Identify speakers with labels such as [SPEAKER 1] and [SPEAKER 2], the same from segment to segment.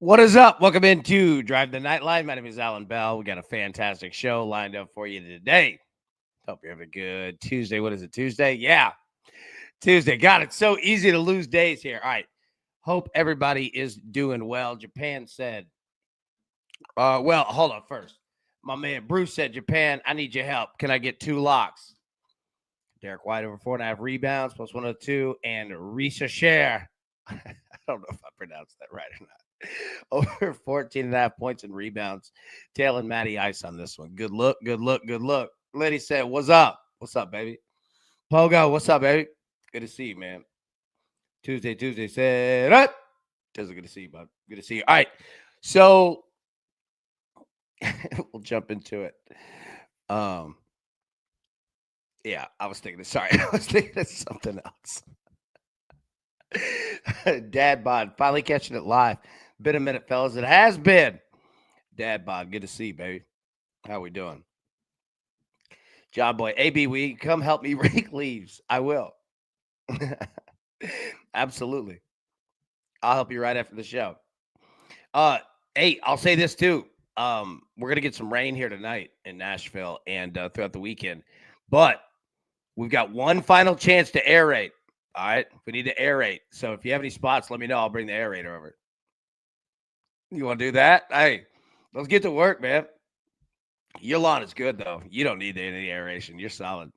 [SPEAKER 1] What is up? Welcome into Drive the Nightline. My name is Alan Bell. We got a fantastic show lined up for you today. Hope you're having a good Tuesday. What is it, Tuesday? Yeah, Tuesday. God, it's so easy to lose days here. All right. Hope everybody is doing well. Japan said, well, hold on first. My man Bruce said, Japan, I need your help. Can I get 2 locks? Derek White over 4.5 rebounds, plus 102, and Risa Share. I don't know if I pronounced that right or not. Over 14.5 points and rebounds. Tail and Matty Ice on this one. Good look, good look, good look. Lady said, what's up? What's up, baby? Pogo, what's up, baby? Good to see you, man. Tuesday said, up. Tuesday, good to see you, bud. Good to see you. All right. So we'll jump into it. Yeah, I was thinking of something else. Dad bod, finally catching it live. Been a minute, fellas. It has been. Dad bod, good to see you, baby. How we doing? John Boy, AB, will you come help me rake leaves? I will. Absolutely. I'll help you right after the show. Hey, I'll say this too. We're gonna get some rain here tonight in Nashville and throughout the weekend, but we've got one final chance to aerate. All right, we need to aerate. So if you have any spots, let me know. I'll bring the aerator over. You want to do that? Hey, let's get to work, man. Your lawn is good though. You don't need any aeration. You're solid.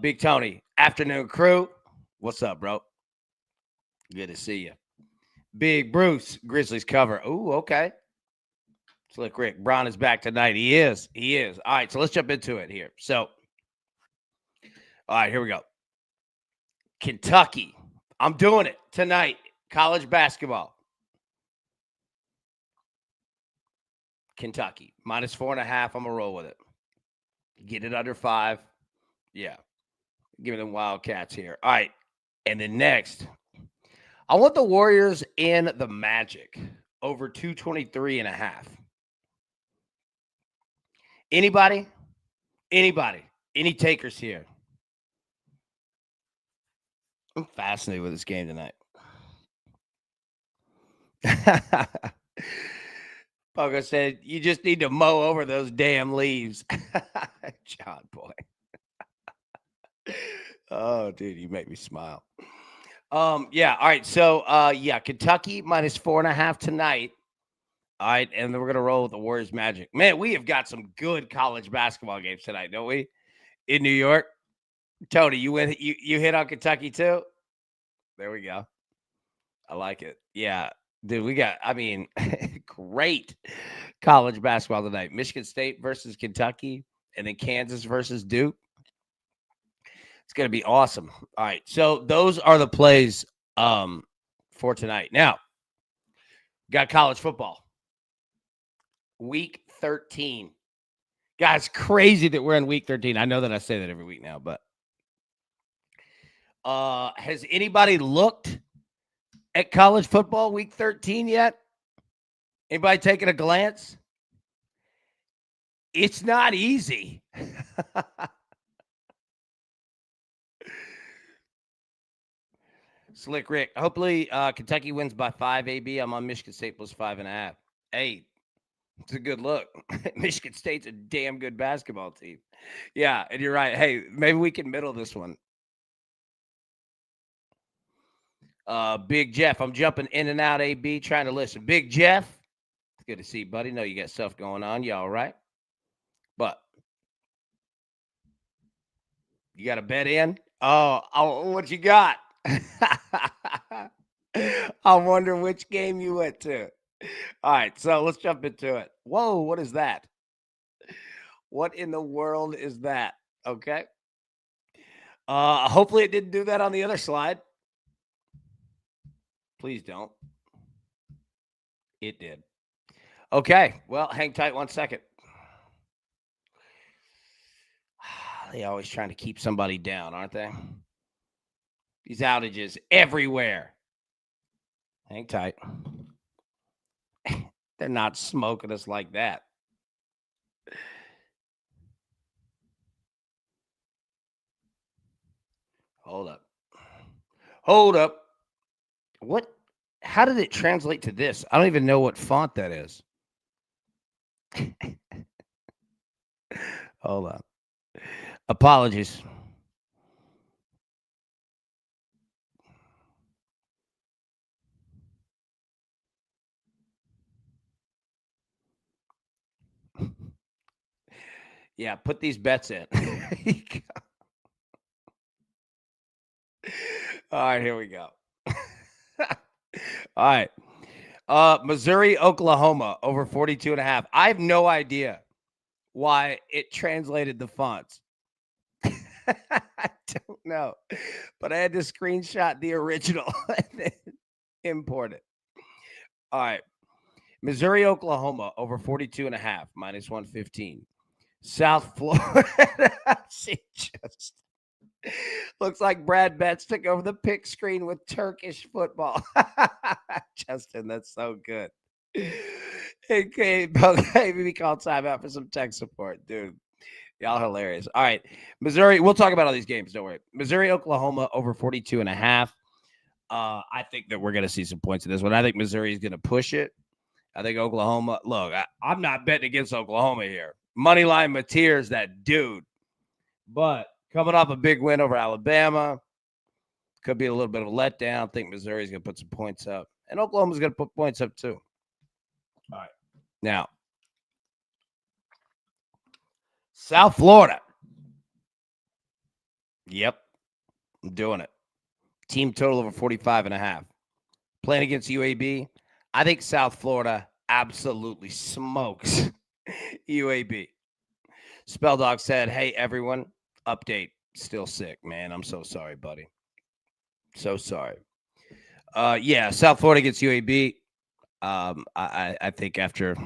[SPEAKER 1] Big Tony, afternoon crew. What's up, bro? Good to see you. Big Bruce, Grizzlies cover. Ooh, okay. Slick Rick, Braun is back tonight. He is. He is. All right, so let's jump into it here. So, all right, here we go. Kentucky. I'm doing it tonight. College basketball. Kentucky. Minus 4.5. I'm going to roll with it. Get it under 5. Yeah. Give me the Wildcats here. All right. And then next, I want the Warriors in the Magic over 223.5. Anybody? Anybody? Any takers here? I'm fascinated with this game tonight. Pogo said, you just need to mow over those damn leaves. John boy. Oh, dude, you make me smile. Yeah, all right. So yeah, Kentucky minus 4.5 tonight. All right, and then we're gonna roll with the Warriors Magic. Man, we have got some good college basketball games tonight, don't we? In New York. Tony, you hit on Kentucky too? There we go. I like it. Yeah. Dude, we got, great college basketball tonight. Michigan State versus Kentucky, and then Kansas versus Duke. It's going to be awesome. All right. So those are the plays for tonight. Now, got college football. Week 13. Guys, crazy that we're in week 13. I know that I say that every week now, but has anybody looked at college football week 13 yet? Anybody taking a glance? It's not easy. Slick Rick. Hopefully Kentucky wins by 5, AB. I'm on Michigan State plus 5.5. Hey, it's a good look. Michigan State's a damn good basketball team. Yeah, and you're right. Hey, maybe we can middle this one. Big Jeff, I'm jumping in and out, AB, trying to listen. Big Jeff, it's good to see you, buddy. Know you got stuff going on. You all right? But you got a bet in? Oh, what you got? I wonder which game you went to. All right, so let's jump into it. Whoa, what is that? What in the world is that? Okay. Hopefully it didn't do that on the other slide. Please don't. It did. Okay. Well, hang tight 1 second. They always trying to keep somebody down, aren't they? These outages everywhere. Hang tight. They're not smoking us like that. Hold up. Hold up. What? How did it translate to this? I don't even know what font that is. Hold on. Apologies. Yeah, put these bets in. All right, here we go. All right. Missouri, Oklahoma, over 42.5. I have no idea why it translated the fonts. I don't know. But I had to screenshot the original and then import it. All right. Missouri, Oklahoma, over 42.5, minus 115. South Florida. She just looks like Brad Betts took over the pick screen with Turkish football. Justin, that's so good. Okay, maybe call timeout for some tech support, dude. Y'all hilarious. All right. Missouri, we'll talk about all these games. Don't worry. Missouri, Oklahoma, over 42.5. I think that we're going to see some points in this one. I think Missouri is going to push it. I think Oklahoma, look, I'm not betting against Oklahoma here. Moneyline Mateer's that dude. But coming off a big win over Alabama, could be a little bit of a letdown. I think Missouri's going to put some points up. And Oklahoma's going to put points up too. All right. Now, South Florida. Yep. I'm doing it. Team total over 45.5. Playing against UAB. I think South Florida absolutely smokes UAB. Spelldog said, hey, everyone, update. Still sick, man. I'm so sorry, buddy. So sorry. Yeah, South Florida gets UAB. I think after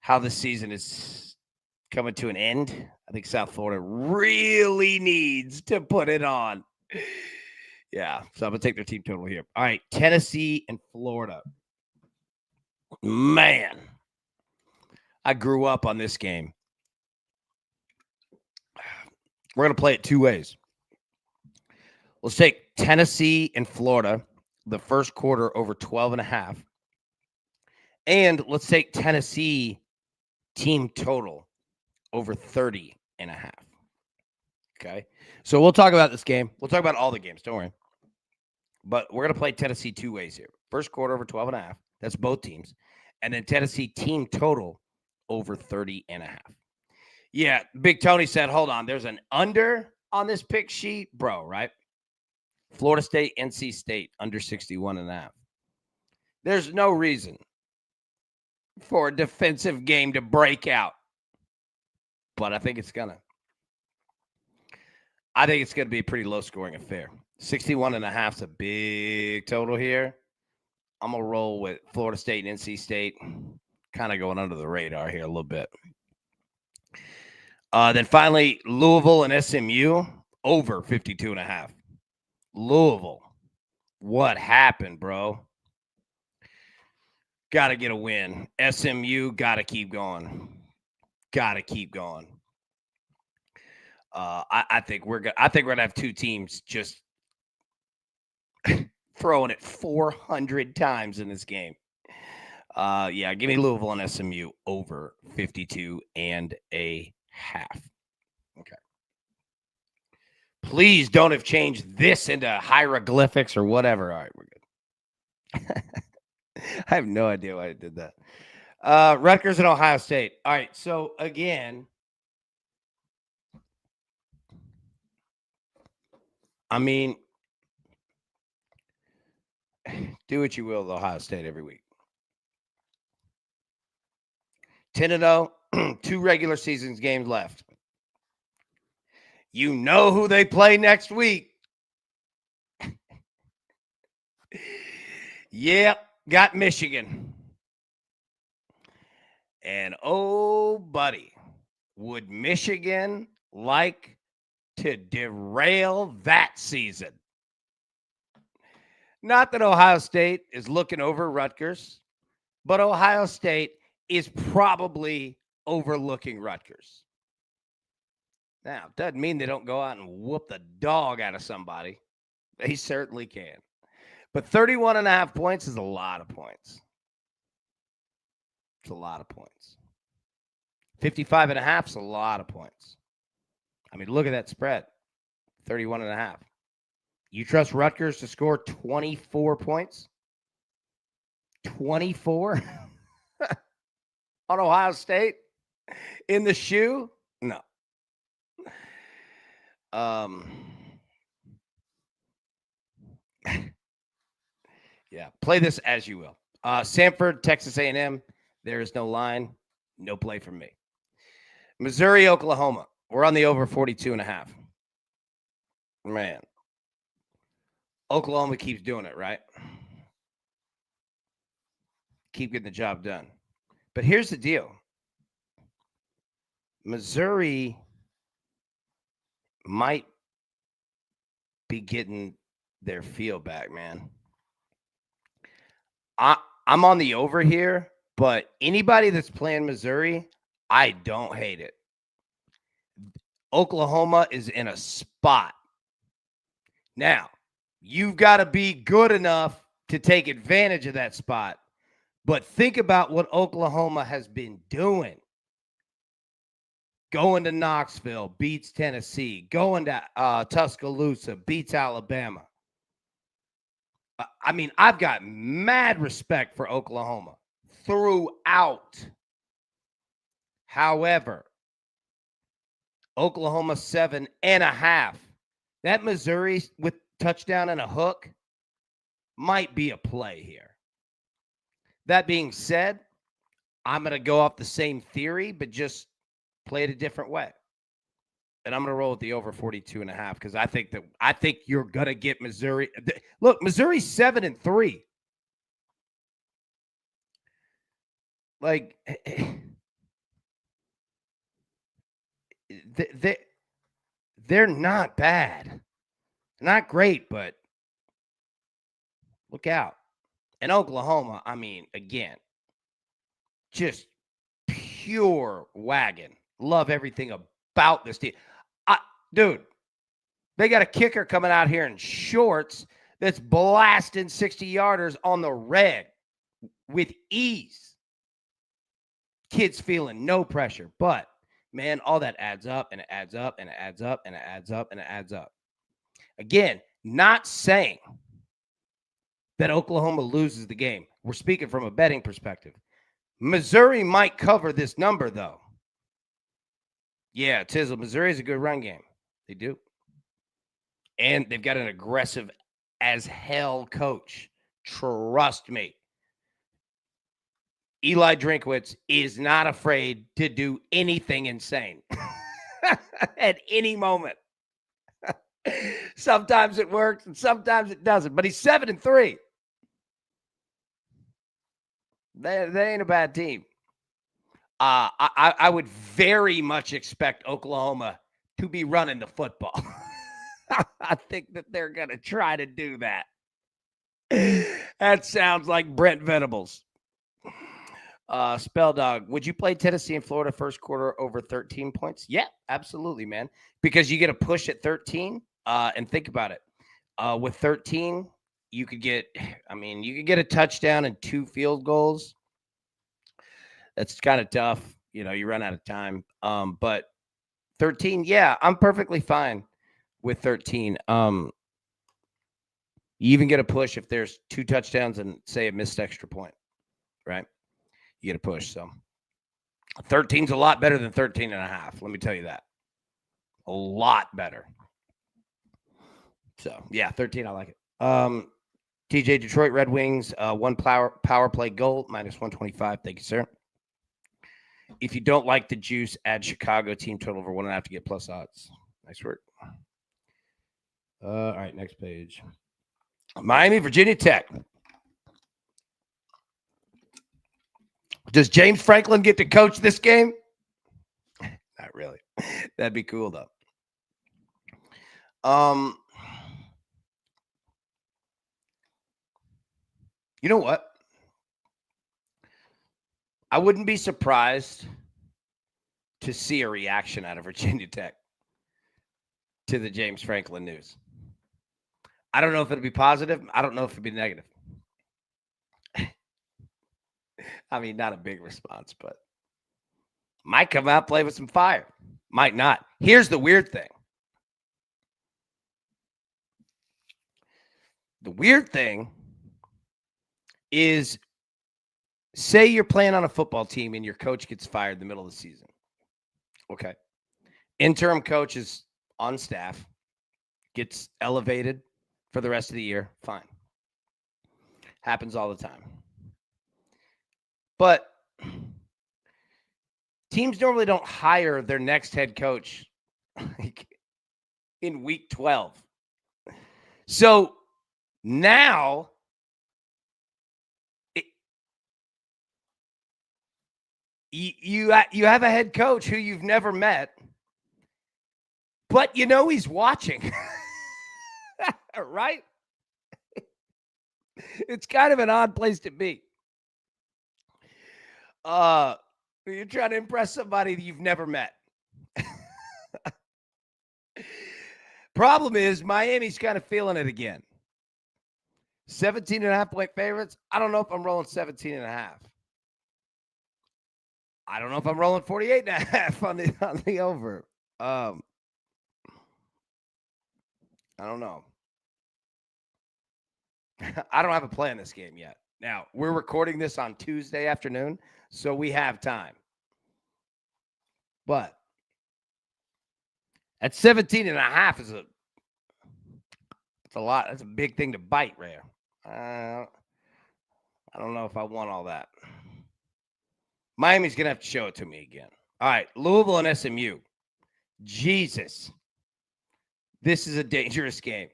[SPEAKER 1] how the season is coming to an end, I think South Florida really needs to put it on. Yeah, so I'm going to take their team total here. All right, Tennessee and Florida. Man, I grew up on this game. We're going to play it two ways. Let's take Tennessee and Florida, the first quarter over 12.5. And let's take Tennessee team total over 30.5. Okay. So we'll talk about this game. We'll talk about all the games. Don't worry. But we're going to play Tennessee two ways here. First quarter over 12.5. That's both teams. And then Tennessee team total over 30.5. Yeah. Big Tony said, hold on. There's an under on this pick sheet. Bro, right? Florida State, NC State, under 61.5. There's no reason for a defensive game to break out. But I think it's going to. I think it's going to be a pretty low-scoring affair. 61.5 is a big total here. I'm going to roll with Florida State and NC State, kind of going under the radar here a little bit. Then finally, Louisville and SMU, over 52.5. Louisville, what happened, bro? Got to get a win. SMU, got to keep going. Got to keep going. I think we're gonna have two teams just throwing it 400 times in this game. Yeah, give me Louisville and SMU over 52.5. Okay. Please don't have changed this into hieroglyphics or whatever. All right, we're good. I have no idea why I did that. Rutgers and Ohio State. All right, so again, I mean, do what you will with Ohio State every week. 10-0, 2 regular seasons games left. You know who they play next week. Yep, got Michigan. And oh, buddy, would Michigan like to derail that season? Not that Ohio State is looking over Rutgers, but Ohio State is probably overlooking Rutgers. Now, doesn't mean they don't go out and whoop the dog out of somebody. They certainly can. But 31.5 points is a lot of points. It's a lot of points. 55.5 is a lot of points. I mean, look at that spread. 31.5. You trust Rutgers to score 24 points? 24 on Ohio State in the shoe? No. Yeah, play this as you will. Samford, Texas A&M. There is no line. No play from me. Missouri, Oklahoma. We're on the over 42.5. Man. Oklahoma keeps doing it, right? Keep getting the job done. But here's the deal. Missouri might be getting their feel back, man. I'm on the over here, but anybody that's playing Missouri, I don't hate it. Oklahoma is in a spot. Now, you've got to be good enough to take advantage of that spot. But think about what Oklahoma has been doing. Going to Knoxville, beats Tennessee. Going to Tuscaloosa, beats Alabama. I mean, I've got mad respect for Oklahoma throughout. However, Oklahoma 7.5. That Missouri with touchdown and a hook might be a play here. That being said, I'm going to go off the same theory, but just play it a different way. And I'm going to roll with the over 42.5 because I think you're going to get Missouri. Look, Missouri's 7-3. Like, they're not bad. Not great, but look out. And Oklahoma, I mean, again, just pure wagon. Love everything about this team. Dude, they got a kicker coming out here in shorts that's blasting 60-yarders on the red with ease. Kids feeling no pressure. But, man, all that adds up, and it adds up, and it adds up, and it adds up, and it adds up. Again, not saying that Oklahoma loses the game. We're speaking from a betting perspective. Missouri might cover this number, though. Yeah, Tizzle, Missouri is a good run game. They do. And they've got an aggressive as hell coach. Trust me. Eli Drinkwitz is not afraid to do anything insane at any moment. Sometimes it works and sometimes it doesn't. But he's 7-3. They ain't a bad team. I would very much expect Oklahoma to be running the football. I think that they're going to try to do that. That sounds like Brent Venables. Spell Dog, would you play Tennessee and Florida first quarter over 13 points? Yeah, absolutely, man. Because you get a push at 13. And think about it. With 13, you could get a touchdown and 2 field goals. That's kind of tough. You know, you run out of time. But 13, yeah, I'm perfectly fine with 13. You even get a push if there's 2 touchdowns and, say, a missed extra point, right? You get a push. So 13's a lot better than 13.5. Let me tell you that. A lot better. So, yeah, 13, I like it. TJ, Detroit Red Wings, 1 power play goal, -125. Thank you, sir. If you don't like the juice, add Chicago team total over 1.5 to get plus odds. Nice work. All right, next page. Miami, Virginia Tech. Does James Franklin get to coach this game? Not really. That'd be cool, though. You know what? I wouldn't be surprised to see a reaction out of Virginia Tech to the James Franklin news. I don't know if it'll be positive. I don't know if it'll be negative. I mean, not a big response, but might come out, play with some fire. Might not. Here's the weird thing. The weird thing is, say you're playing on a football team and your coach gets fired in the middle of the season. Okay. Interim coach is on staff, gets elevated for the rest of the year. Fine. Happens all the time. But teams normally don't hire their next head coach in week 12. So now you have a head coach who you've never met, but you know he's watching. Right? It's kind of an odd place to be. You're trying to impress somebody that you've never met. Problem is, Miami's kind of feeling it again. 17.5-point favorites. I don't know if I'm rolling 17.5. I don't know if I'm rolling 48.5 on the over. I don't know. I don't have a play in this game yet. Now, we're recording this on Tuesday afternoon, so we have time. But at 17.5 is it's a lot. That's a big thing to bite, Ray. I don't know if I want all that. Miami's going to have to show it to me again. All right, Louisville and SMU. Jesus. This is a dangerous game.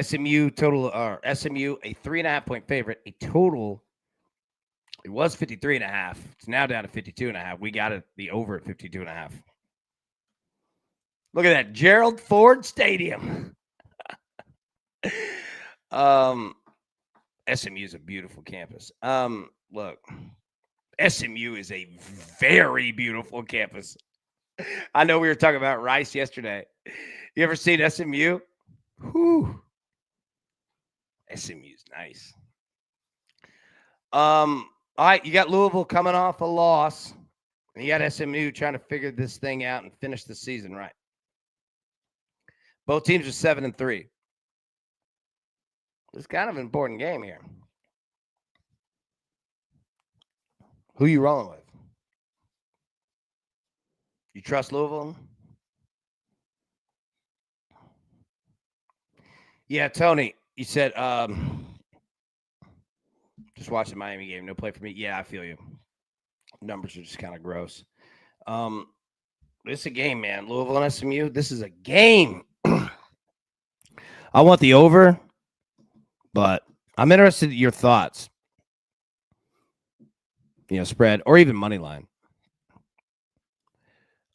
[SPEAKER 1] SMU a 3.5-point favorite. A total, it was 53.5. It's now down to 52.5. We got the over at 52.5. Look at that, Gerald Ford Stadium. SMU is a beautiful campus. Look, SMU is a very beautiful campus. I know we were talking about Rice yesterday. You ever seen SMU? Whew. SMU's nice. All right, you got Louisville coming off a loss, and you got SMU trying to figure this thing out and finish the season right. Both teams are 7-3. It's kind of an important game here. Who you rolling with? You trust Louisville? Yeah, Tony, you said just watch the Miami game. No play for me. Yeah, I feel you. Numbers are just kind of gross. This is a game, man. Louisville and SMU. This is a game. I want the over, but I'm interested in your thoughts. Spread or even money line.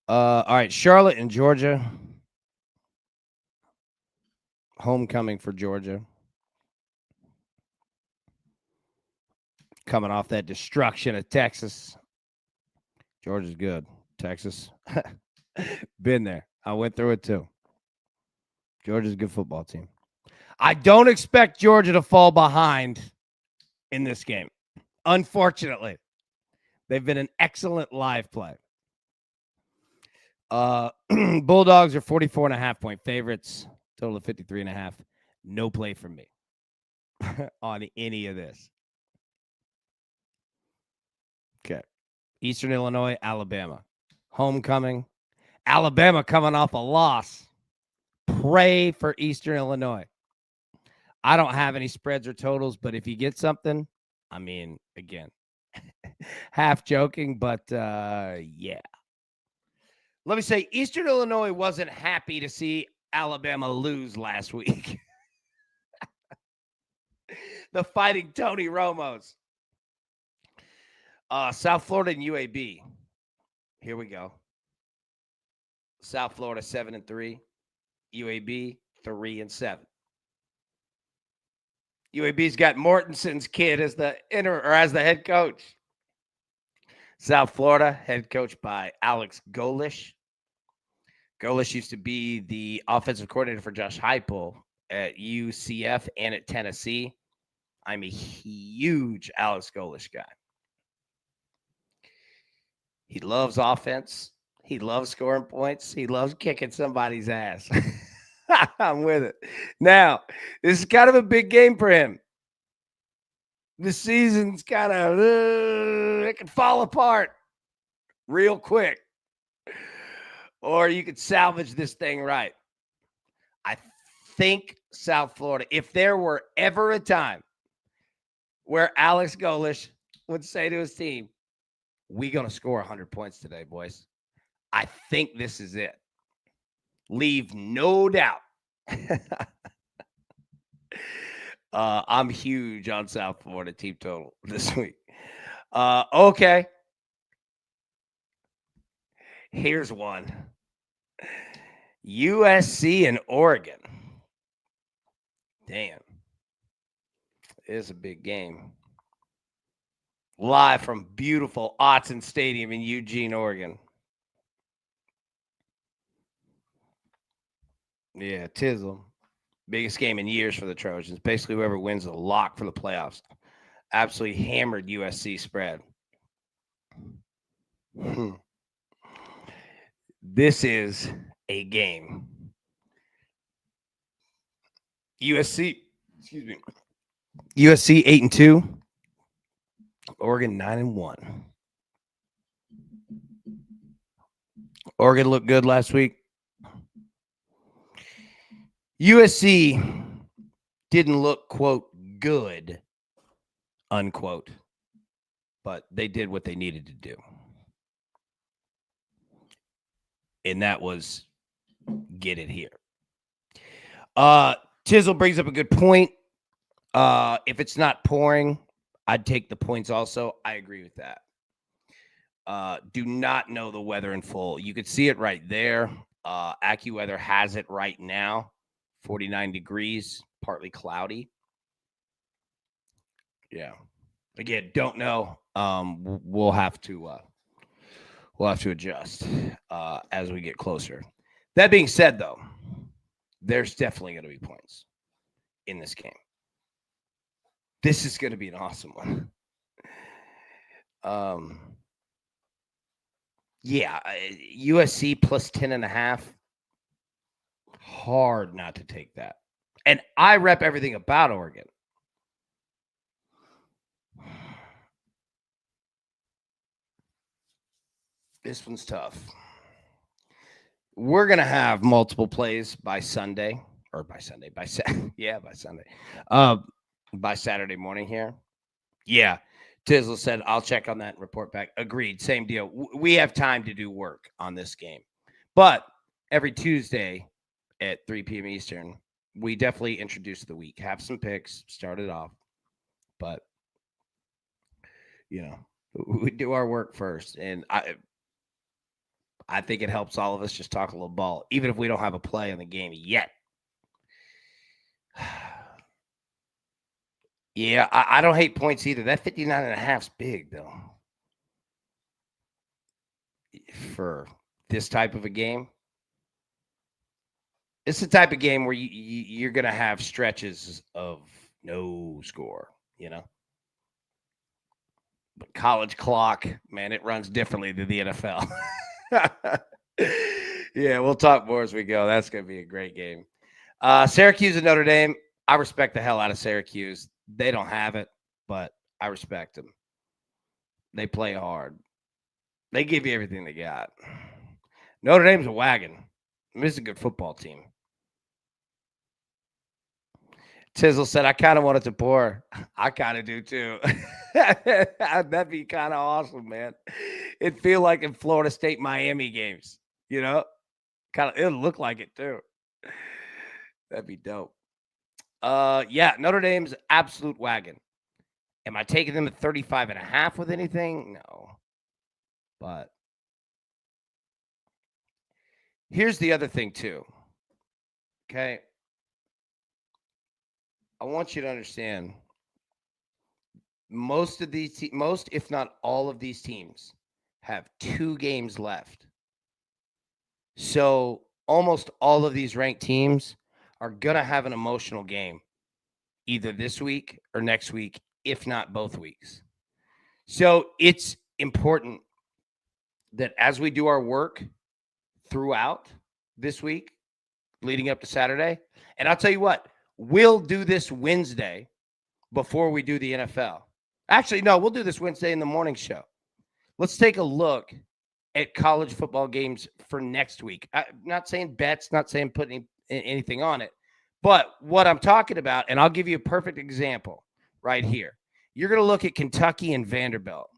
[SPEAKER 1] All right, Charlotte and Georgia. Homecoming for Georgia. Coming off that destruction of Texas. Georgia's good. Texas. Been there. I went through it too. Georgia's a good football team. I don't expect Georgia to fall behind in this game. Unfortunately. They've been an excellent live play. Bulldogs are 44.5-point favorites. Total of 53.5. No play from me on any of this. Okay. Eastern Illinois, Alabama. Homecoming. Alabama coming off a loss. Pray for Eastern Illinois. I don't have any spreads or totals, but if you get something, I mean, again, half joking, but yeah. Let me say, Eastern Illinois wasn't happy to see Alabama lose last week. The Fighting Tony Romos. South Florida and UAB. Here we go. South Florida 7-3. UAB 3-7. UAB's got Mortenson's kid as the head coach. South Florida, head coached by Alex Golish. Golish used to be the offensive coordinator for Josh Heupel at UCF and at Tennessee. I'm a huge Alex Golish guy. He loves offense. He loves scoring points. He loves kicking somebody's ass. I'm with it. Now, this is kind of a big game for him. The season's kind of, it can fall apart real quick. Or you could salvage this thing right. I think South Florida, if there were ever a time where Alex Golish would say to his team, we're going to score 100 points today, boys. I think this is it. Leave no doubt. I'm huge on South Florida team total this week. Okay. Here's one. USC and Oregon. Damn. It's a big game. Live from beautiful Autzen Stadium in Eugene, Oregon. Yeah, Tizzle. Biggest game in years for the Trojans. Basically, whoever wins a lock for the playoffs. Absolutely hammered USC spread. This is a game. USC 8-2. Oregon 9-1. Oregon looked good last week. USC didn't look, quote, good, unquote, but they did what they needed to do. And that was get it here. Tizzle brings up a good point. If it's not pouring, I'd take the points also. I agree with that. Do not know the weather in full. You could see it right there. AccuWeather has it right now. 49 degrees, partly cloudy. Yeah. Again, don't know. We'll have to adjust as we get closer. That being said, though, there's definitely going to be points in this game. This is going to be an awesome one. Yeah, USC plus 10.5. Hard not to take that. And I rep everything about Oregon. This one's tough. We're going to have multiple plays by Sunday. Or by Sunday. By Sunday. By Saturday morning here. Yeah. Tizzle said, I'll check on that and report back. Agreed. Same deal. We have time to do work on this game. But every Tuesday at 3 p.m. Eastern, we definitely introduce the week. Have some picks. Start it off. But, we do our work first. And I think it helps all of us just talk a little ball, even if we don't have a play in the game yet. Yeah, I don't hate points either. That 59.5 is big, though, for this type of a game. It's the type of game where you're going to have stretches of no score, But college clock, man, it runs differently than the NFL. Yeah, we'll talk more as we go. That's going to be a great game. Syracuse and Notre Dame. I respect the hell out of Syracuse. They don't have it, but I respect them. They play hard. They give you everything they got. Notre Dame's a wagon. This is a good football team. Tizzle said, I kind of want it to pour. I kind of do too. That'd be kind of awesome, man. It'd feel like in Florida State Miami games, Kind of, it'll look like it too. That'd be dope. Yeah, Notre Dame's absolute wagon. Am I taking them at 35.5 with anything? No. But here's the other thing too. Okay. I want you to understand most, if not all of these teams have 2 games left. So almost all of these ranked teams are going to have an emotional game either this week or next week, if not both weeks. So it's important that as we do our work throughout this week, leading up to Saturday, and I'll tell you what, we'll do this Wednesday before we do the NFL. Actually, no, we'll do this Wednesday in the morning show. Let's take a look at college football games for next week. I'm not saying bets, not saying putting anything on it, but what I'm talking about, and I'll give you a perfect example right here. You're going to look at Kentucky and Vanderbilt,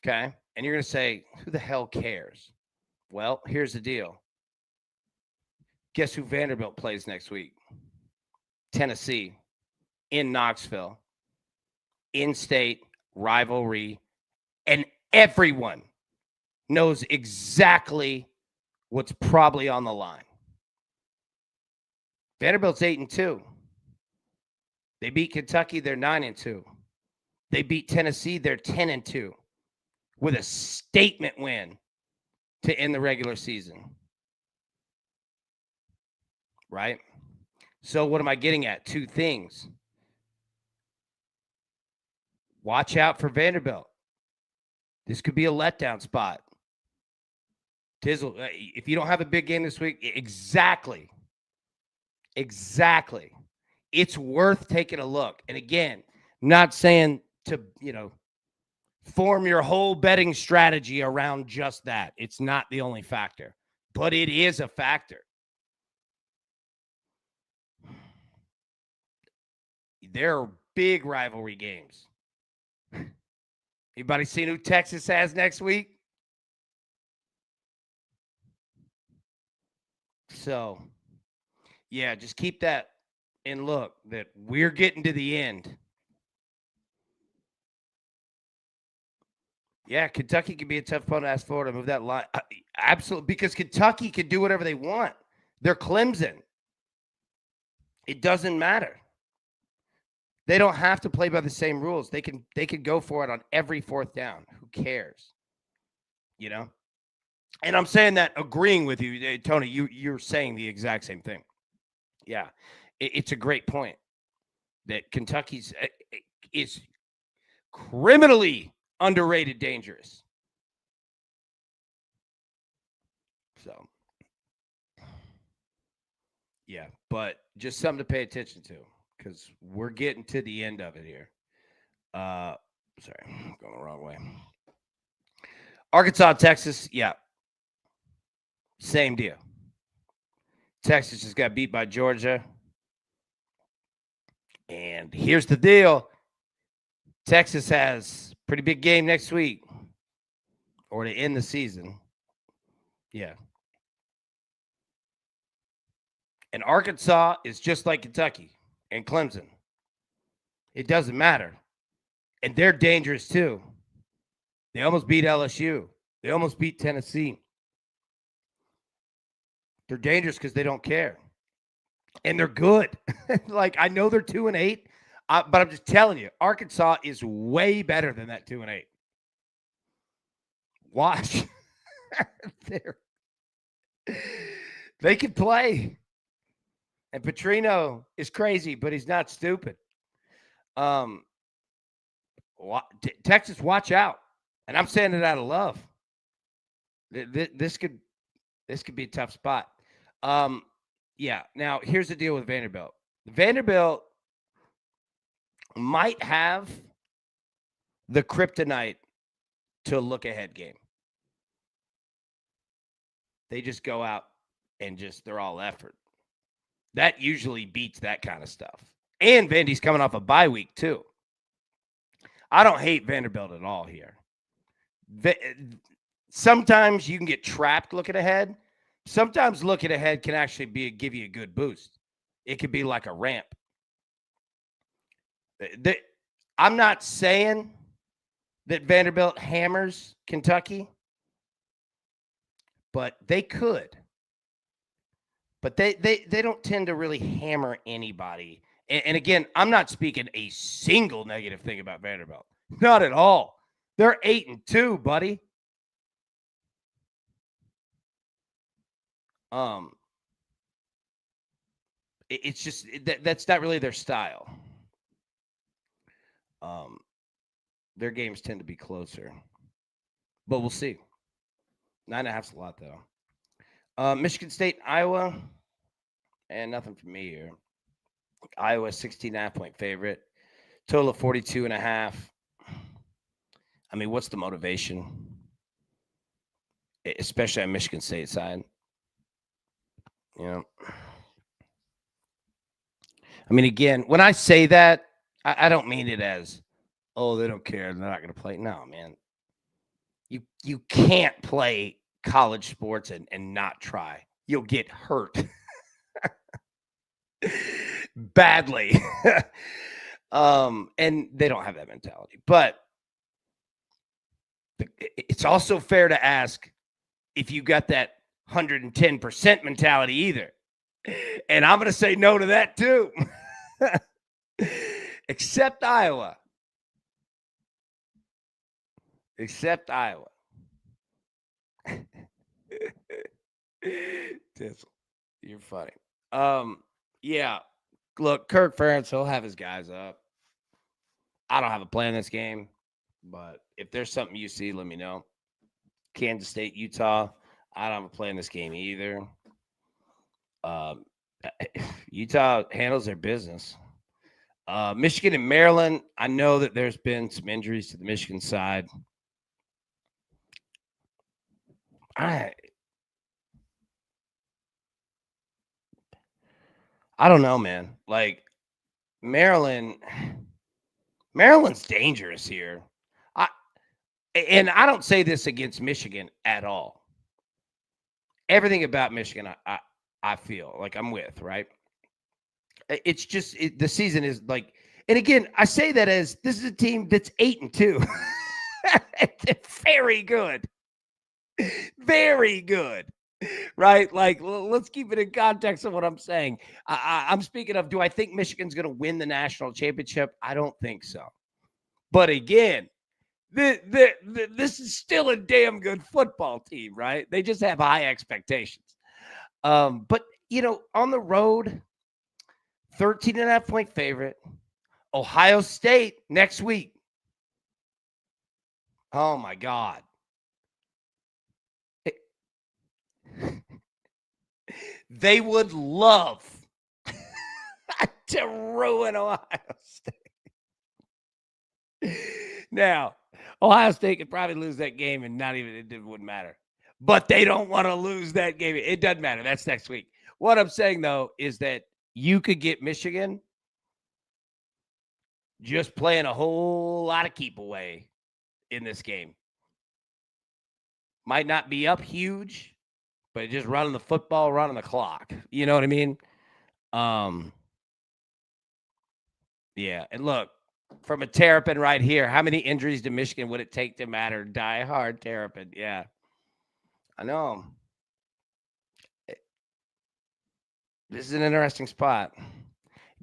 [SPEAKER 1] okay? And you're going to say, who the hell cares? Well, here's the deal. Guess who Vanderbilt plays next week? Tennessee, in Knoxville, in-state rivalry, and everyone knows exactly what's probably on the line. Vanderbilt's 8-2. They beat Kentucky, they're 9-2. They beat Tennessee, they're 10-2, with a statement win to end the regular season. Right? So what am I getting at? Two things. Watch out for Vanderbilt. This could be a letdown spot. Tizzle, if you don't have a big game this week, exactly. It's worth taking a look. And again, not saying to, form your whole betting strategy around just that. It's not the only factor, but it is a factor. There are big rivalry games. Anybody seen who Texas has next week? So, yeah, just keep that in look that we're getting to the end. Yeah, Kentucky could be a tough opponent to ask Florida to move that line. Absolutely, because Kentucky can do whatever they want. They're Clemson. It doesn't matter. They don't have to play by the same rules. They can go for it on every fourth down. Who cares? And I'm saying that agreeing with you, Tony, you're saying the exact same thing. Yeah. It's a great point that Kentucky's is criminally underrated dangerous. So, yeah, but just something to pay attention to because we're getting to the end of it here. Sorry, I'm going the wrong way. Arkansas, Texas, yeah. Same deal. Texas just got beat by Georgia. And here's the deal. Texas has a pretty big game next week or to end the season. Yeah. And Arkansas is just like Kentucky and Clemson. It doesn't matter. And they're dangerous too. They almost beat LSU. They almost beat Tennessee. They're dangerous because they don't care. And they're good. Like, I know they're 2-8, but I'm just telling you, Arkansas is way better than that 2-8. Watch. They can play. And Petrino is crazy, but he's not stupid. Texas, watch out. And I'm saying it out of love. This could be a tough spot. Yeah. Now, here's the deal with Vanderbilt. Vanderbilt might have the kryptonite to a look-ahead game. They just go out and they're all effort. That usually beats that kind of stuff. And Vandy's coming off a bye week, too. I don't hate Vanderbilt at all here. Sometimes you can get trapped looking ahead. Sometimes looking ahead can actually give you a good boost. It could be like a ramp. I'm not saying that Vanderbilt hammers Kentucky, but they could. But they don't tend to really hammer anybody. And again, I'm not speaking a single negative thing about Vanderbilt. Not at all. They're 8-2, buddy. It's just that's not really their style. Their games tend to be closer, but we'll see. 9.5's a lot though. Michigan State, Iowa, and nothing for me here. Iowa 16.5-point favorite, total of 42.5. I mean, what's the motivation, especially on Michigan State side? You know, I mean, again, when I say that, I don't mean it as, oh, they don't care, they're not going to play. No, man, you can't play college sports and not try. You'll get hurt badly. And they don't have that mentality. But it's also fair to ask if you got that 110% mentality either. And I'm going to say no to that too. Except Iowa. Except Iowa. Tizzle, you're funny. Yeah. Look, Kirk Ferentz, he'll have his guys up. I don't have a play in this game, but if there's something you see, let me know. Kansas State, Utah, I don't have a play in this game either. Utah handles their business. Michigan and Maryland, I know that there's been some injuries to the Michigan side. I don't know, man. Like Maryland's dangerous here. And I don't say this against Michigan at all. Everything about Michigan, I feel like I'm with, right? It's just the season is like, and again, I say that as this is a team that's 8-2. Very good. Very good. Right? Like, let's keep it in context of what I'm saying. I'm speaking of, do I think Michigan's going to win the national championship? I don't think so. But again, this is still a damn good football team, right? They just have high expectations. But, on the road, 13.5-point favorite, Ohio State next week. Oh, my God. They would love to ruin Ohio State. Now, Ohio State could probably lose that game and it wouldn't matter. But they don't want to lose that game. It doesn't matter. That's next week. What I'm saying, though, is that you could get Michigan just playing a whole lot of keep away in this game. Might not be up huge, but just running the football, running the clock. You know what I mean? Yeah. And look, from a Terrapin right here, how many injuries to Michigan would it take to matter? Die hard Terrapin. Yeah. I know. This is an interesting spot.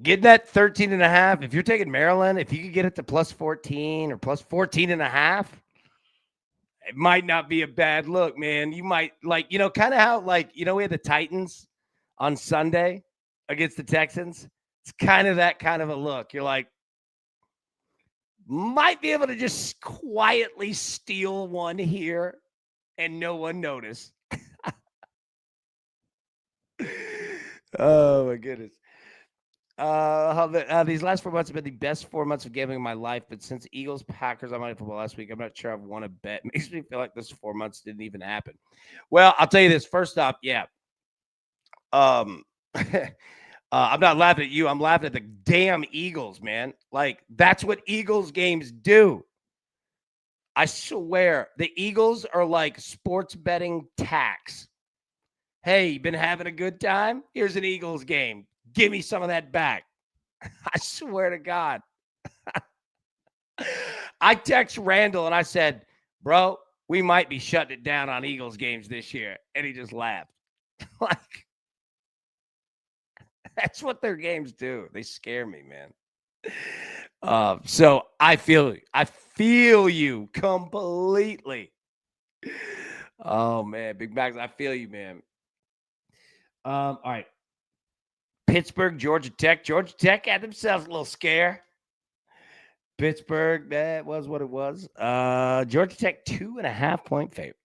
[SPEAKER 1] Getting that 13.5. If you're taking Maryland, if you could get it to plus 14 or plus 14.5, it might not be a bad look, man. You might kind of how we had the Titans on Sunday against the Texans. It's kind of that kind of a look. You're like, might be able to just quietly steal one here and no one notice. Oh, my goodness. These last 4 months have been the best 4 months of gambling in my life, but since Eagles, Packers, on Monday Football last week, I'm not sure I've won a bet. Makes me feel like this 4 months didn't even happen. Well, I'll tell you this. First off, yeah. I'm not laughing at you. I'm laughing at the damn Eagles, man. Like, that's what Eagles games do. I swear, the Eagles are like sports betting tax. Hey, you been having a good time? Here's an Eagles game. Give me some of that back. I swear to God. I text Randall and I said, bro, we might be shutting it down on Eagles games this year. And he just laughed. Like, that's what their games do. They scare me, man. So I feel you completely. Oh, man. Big Bags, I feel you, man. All right. Pittsburgh, Georgia Tech. Georgia Tech had themselves a little scare. Pittsburgh, that was what it was. Georgia Tech, 2.5-point favorite.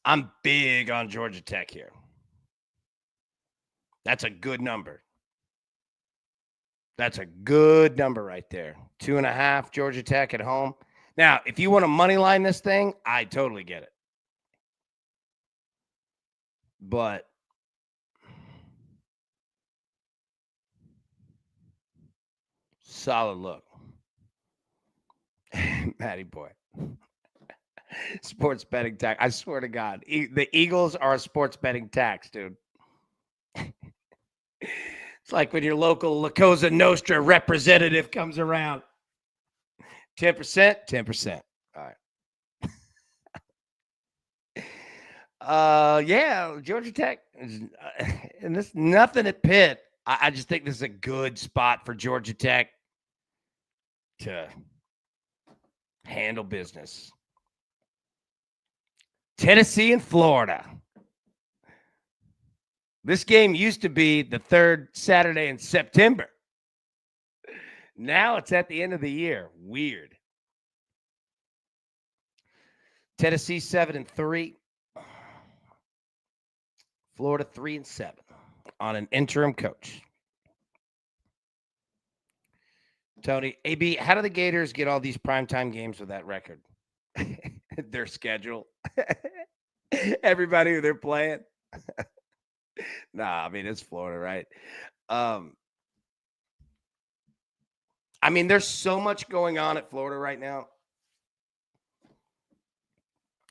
[SPEAKER 1] I'm big on Georgia Tech here. That's a good number. That's a good number right there. 2.5, Georgia Tech at home. Now, if you want to money line this thing, I totally get it. But solid look. Matty boy. Sports betting tax. I swear to God. The Eagles are a sports betting tax, dude. It's like when your local La Cosa Nostra representative comes around. 10%? 10%. All right. Yeah, Georgia Tech. And this nothing at Pitt. I just think this is a good spot for Georgia Tech to handle business. Tennessee and Florida. This game used to be the third Saturday in September. Now it's at the end of the year. Weird. Tennessee 7-3. Florida 3-7 on an interim coach. Tony, AB, how do the Gators get all these primetime games with that record? Their schedule. Everybody who they're playing. Nah, I mean, it's Florida, right? I mean, there's so much going on at Florida right now.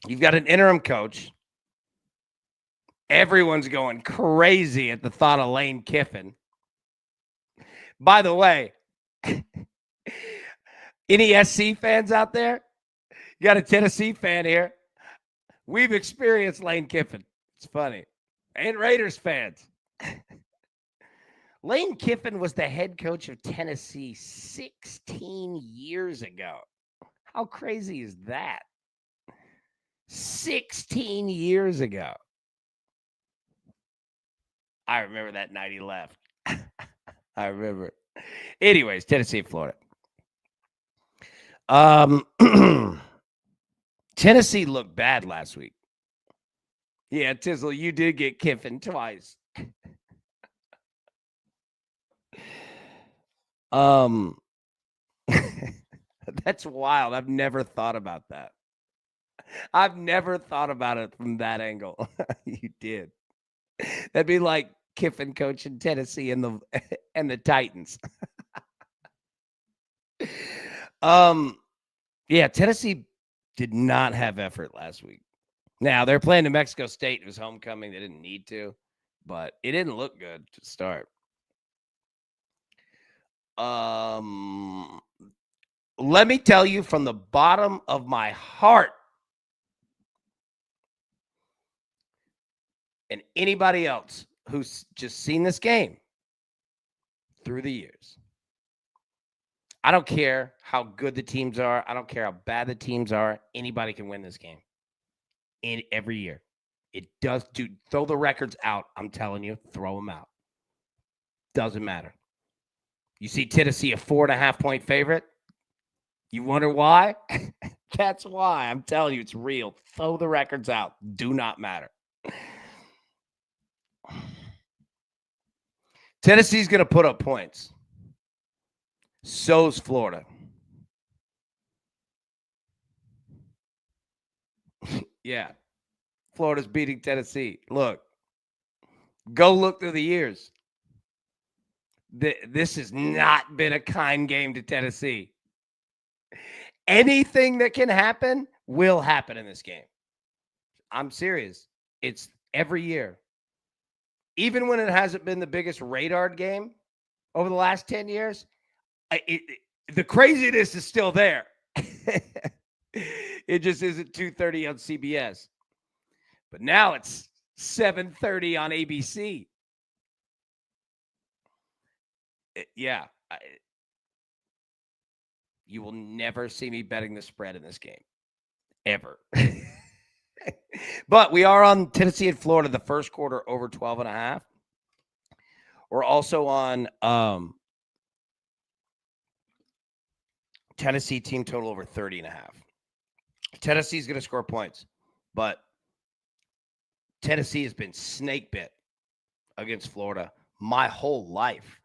[SPEAKER 1] You've got an interim coach. Everyone's going crazy at the thought of Lane Kiffin. By the way, any SC fans out there? You got a Tennessee fan here. We've experienced Lane Kiffin. It's funny. And Raiders fans. Lane Kiffin was the head coach of Tennessee 16 years ago. How crazy is that? 16 years ago. I remember that night he left. I remember it. Anyways, Tennessee, Florida. Tennessee looked bad last week. Yeah, Tizzle, you did get Kiffin twice. That's wild. I've never thought about that. I've never thought about it from that angle. You did. That'd be like Kiffin coaching Tennessee and the Titans. Yeah, Tennessee did not have effort last week. Now they're playing New Mexico State. It was homecoming. They didn't need to, but it didn't look good to start. Let me tell you from the bottom of my heart, and anybody else who's just seen this game through the years, I don't care how good the teams are. I don't care how bad the teams are. Anybody can win this game every year. It does, dude. Throw the records out. I'm telling you, throw them out. Doesn't matter. You see Tennessee a 4.5-point favorite. You wonder why? That's why. I'm telling you, it's real. Throw the records out. Do not matter. Tennessee's going to put up points. So's Florida. Yeah. Florida's beating Tennessee. Look. Go look through the years. This has not been a kind game to Tennessee. Anything that can happen will happen in this game. I'm serious. It's every year. Even when it hasn't been the biggest radar game over the last 10 years, the craziness is still there. It just isn't 2:30 on CBS. But now it's 7:30 on ABC. Yeah. You will never see me betting the spread in this game. Ever. But we are on Tennessee and Florida, the first quarter over 12.5. We're also on Tennessee team total over 30.5. Tennessee's going to score points, but Tennessee has been snake bit against Florida my whole life.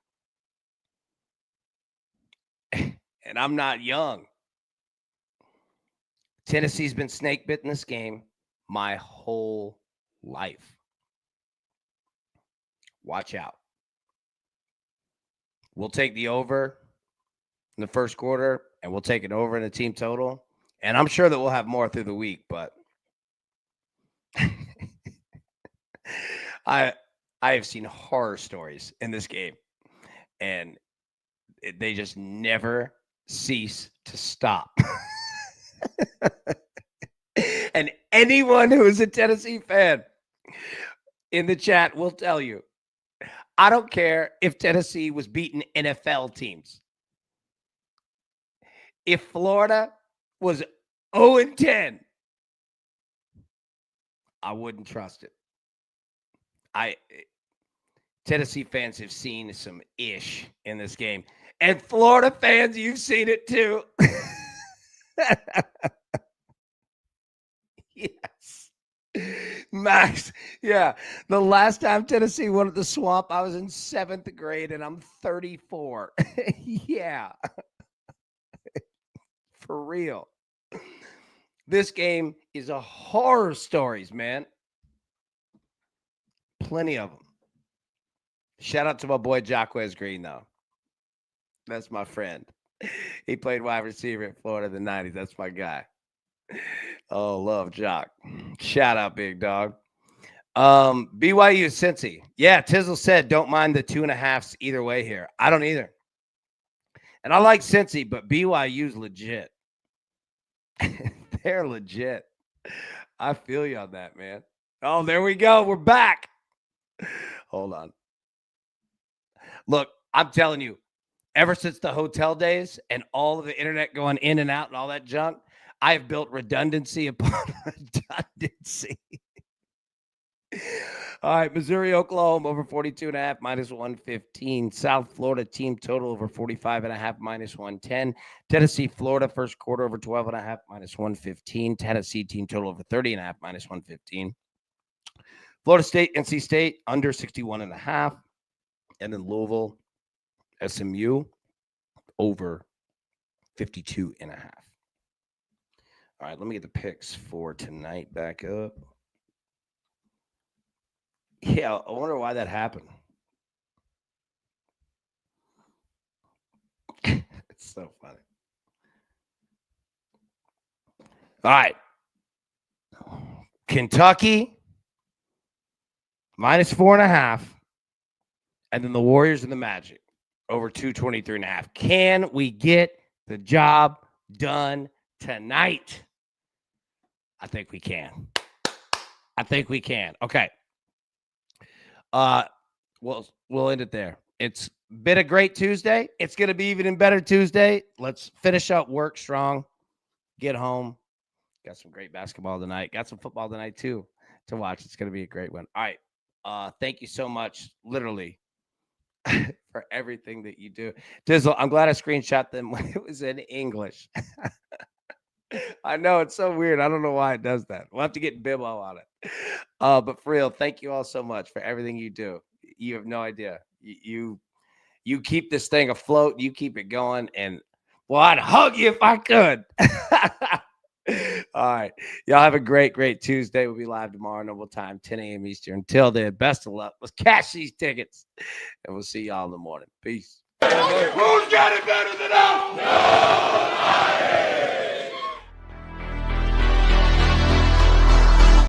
[SPEAKER 1] And I'm not young. Tennessee's been snake bit in this game my whole life. Watch out. We'll take the over in the first quarter, and we'll take it over in the team total. And I'm sure that we'll have more through the week, but I have seen horror stories in this game, and they just never cease to stop. And anyone who is a Tennessee fan in the chat will tell you, I don't care if Tennessee was beating NFL teams. If Florida was 0-10, I wouldn't trust it. Tennessee fans have seen some ish in this game. And Florida fans, you've seen it too. Yes. Max, yeah. The last time Tennessee won at the Swamp, I was in 7th grade, and I'm 34. Yeah. For real. This game is a horror stories, man. Plenty of them. Shout out to my boy Jacquez Green, though. That's my friend. He played wide receiver in Florida in the 90s. That's my guy. Oh, love Jock. Shout out, big dog. BYU Cincy. Yeah, Tizzle said don't mind the 2.5s either way here. I don't either. And I like Cincy, but BYU's legit. They're legit. I feel you on that, man. Oh, there we go. We're back. Hold on. Look, I'm telling you, ever since the hotel days and all of the internet going in and out and all that junk, I have built redundancy upon redundancy. All right, Missouri, Oklahoma over 42.5 minus 115. South Florida team total over 45.5 minus 110. Tennessee, Florida first quarter over 12.5 minus 115. Tennessee team total over 30.5 minus 115. Florida State, NC State under 61.5. And then Louisville, SMU over 52.5. All right, let me get the picks for tonight back up. Yeah, I wonder why that happened. It's so funny. All right. Kentucky, minus 4.5. And then the Warriors and the Magic, over 223.5. Can we get the job done tonight? I think we can. Okay. We'll end it there. It's been a great Tuesday. It's going to be even better Tuesday. Let's finish up work strong. Get home. Got some great basketball tonight. Got some football tonight too to watch. It's going to be a great one. All right. Thank you so much, literally, for everything that you do. Dizzle, I'm glad I screenshot them when it was in English. I know, it's so weird. I don't know why it does that. We'll have to get Bibbo on it. But for real, thank you all so much for everything you do. You have no idea. You keep this thing afloat. You keep it going. And, well, I'd hug you if I could. All right. Y'all have a great, great Tuesday. We'll be live tomorrow, normal time, 10 a.m. Eastern. Until then, best of luck. Let's cash these tickets. And we'll see y'all in the morning. Peace. Who's got it better than us? Nobody.